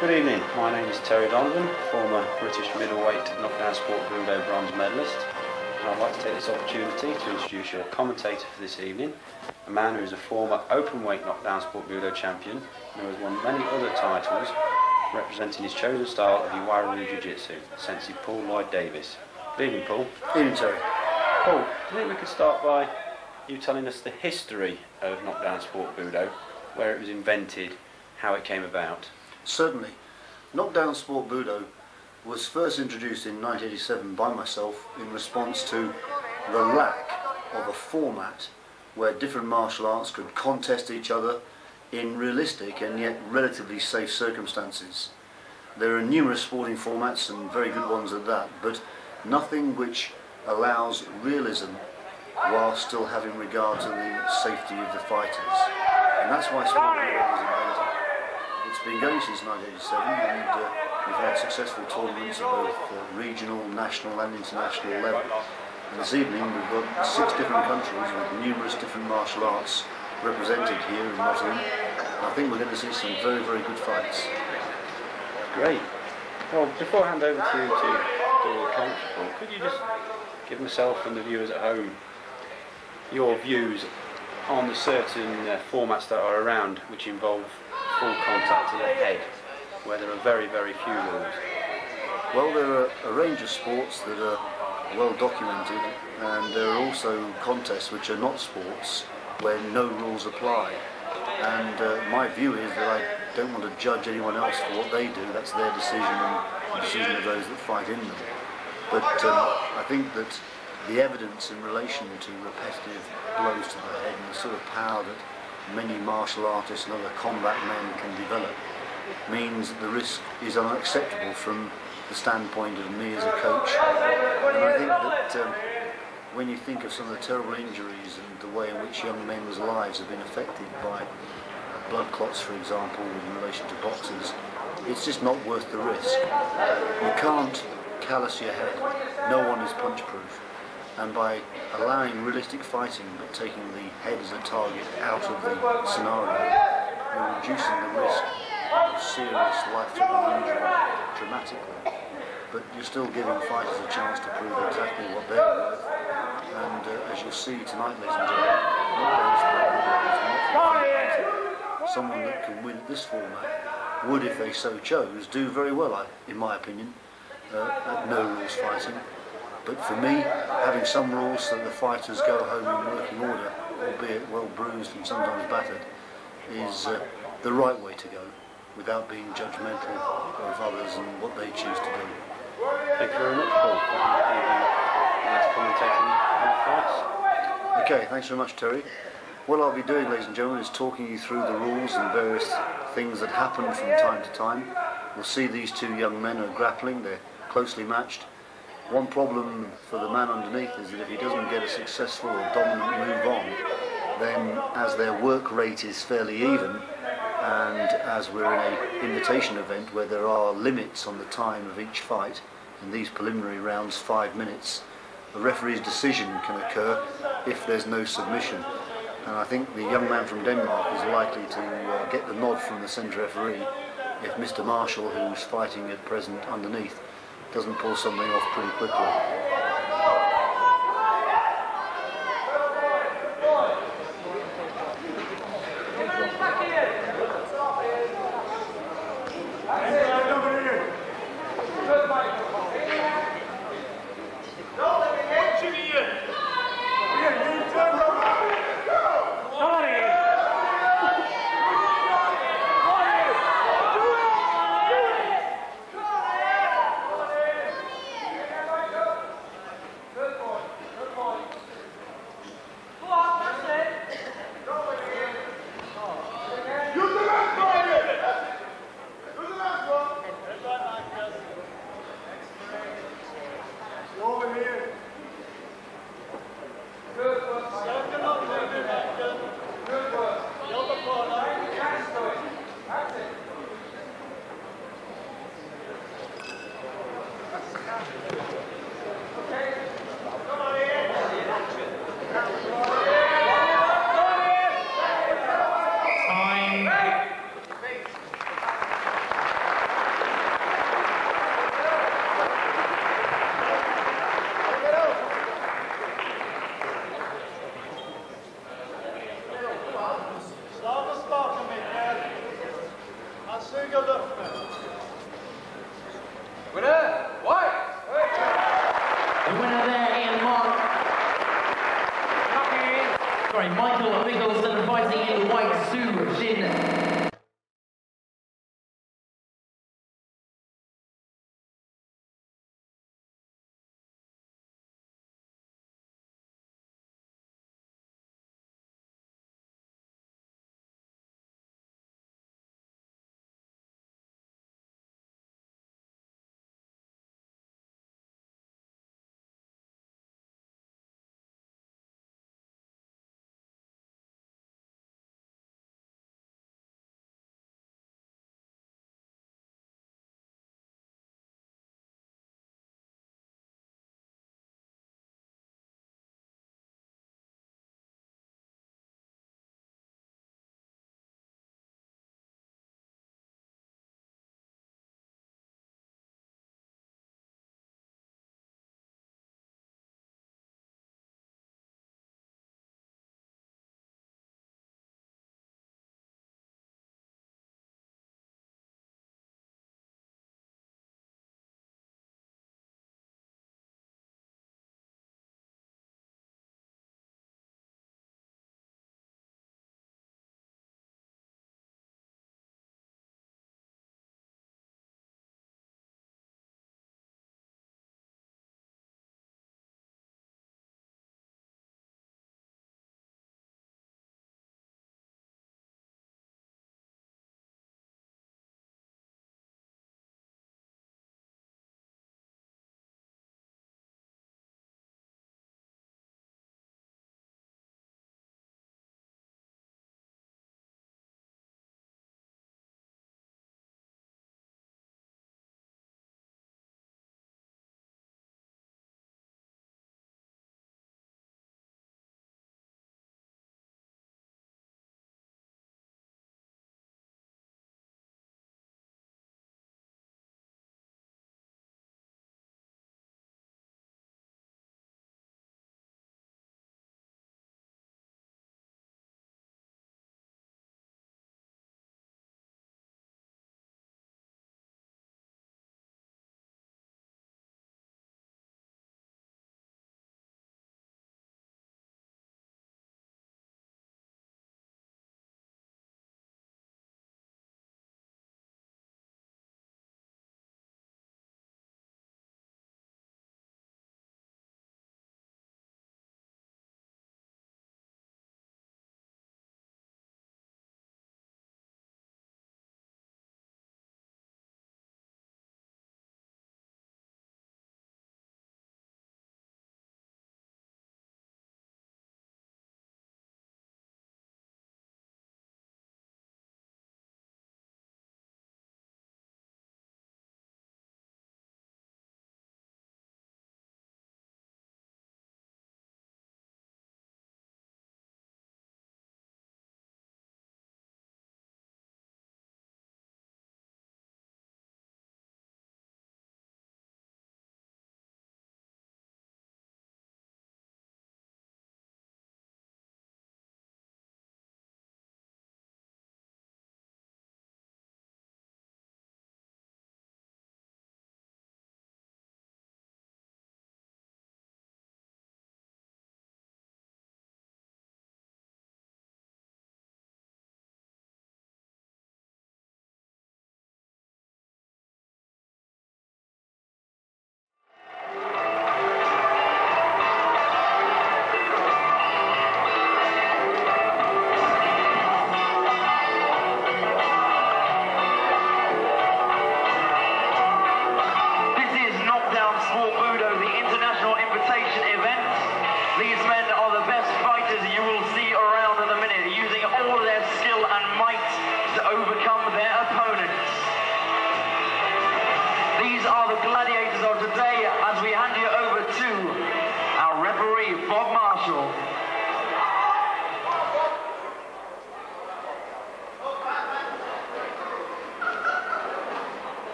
Good evening, my name is Terry Donovan, former British middleweight knockdown sport Budo bronze medalist, and I'd like to take this opportunity to introduce your commentator for this evening, a man who is a former open-weight knockdown sport Budo champion and who has won many other titles representing his chosen style of Iwaru Jiu-Jitsu, Sensei Paul Lloyd Davis. Good evening, Paul. Good evening, Terry. Paul, do you think we could start by you telling us the history of knockdown sport Budo, where it was invented, how it came about? Certainly. Knockdown sport Budo was first introduced in 1987 by myself in response to the lack of a format where different martial arts could contest each other in realistic and yet relatively safe circumstances. There are numerous sporting formats and very good ones at that, but nothing which allows realism while still having regard to the safety of the fighters. And that's why sport Budo was invented. It's been going since 1987 and we've had successful tournaments at both regional, national and international level. And this evening we've got 6 different countries with numerous different martial arts represented here in Nottingham. And I think we're going to see some very, very good fights. Great. Well, before I hand over to you to do the commentary, could you just give myself and the viewers at home your views on the certain formats that are around which involve full contact to the head, where there are very, very few rules? Well, there are a range of sports that are well documented, and there are also contests which are not sports where no rules apply. And my view is that I don't want to judge anyone else for what they do. That's their decision and the decision of those that fight in them. But I think that the evidence in relation to repetitive blows to the head and the sort of power that many martial artists and other combat men can develop means that the risk is unacceptable from the standpoint of me as a coach. And I think that when you think of some of the terrible injuries and the way in which young men's lives have been affected by blood clots, for example, in relation to boxers, it's just not worth the risk. You can't callous your head. No one is punch-proof. And by allowing realistic fighting but taking the head as a target out of the scenario, you're reducing the risk of serious life-threatening injury dramatically. But you're still giving fighters a chance to prove exactly what they're worth. And as you'll see tonight, ladies and gentlemen, someone that can win at this format would, if they so chose, do very well, in my opinion, at no rules fighting. But for me, having some rules so that the fighters go home in working order, albeit well bruised and sometimes battered, is the right way to go, without being judgmental of others and what they choose to do. Thank you very much, Paul. Nice commentating on fights. Okay, thanks very much, Terry. What I'll be doing, ladies and gentlemen, is talking you through the rules and various things that happen from time to time. We'll see these 2 young men are grappling, they're closely matched. One problem for the man underneath is that if he doesn't get a successful or dominant move on, then as their work rate is fairly even, and as we're in an invitation event where there are limits on the time of each fight, in these preliminary rounds 5 minutes, the referee's decision can occur if there's no submission. And I think the young man from Denmark is likely to get the nod from the centre referee if Mr. Marshall, who's fighting at present underneath, doesn't pull something off pretty quickly. Winner, white! The winner there in Marc. Sorry, Michael Mikkelsen fighting in white Su Jin.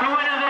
The winner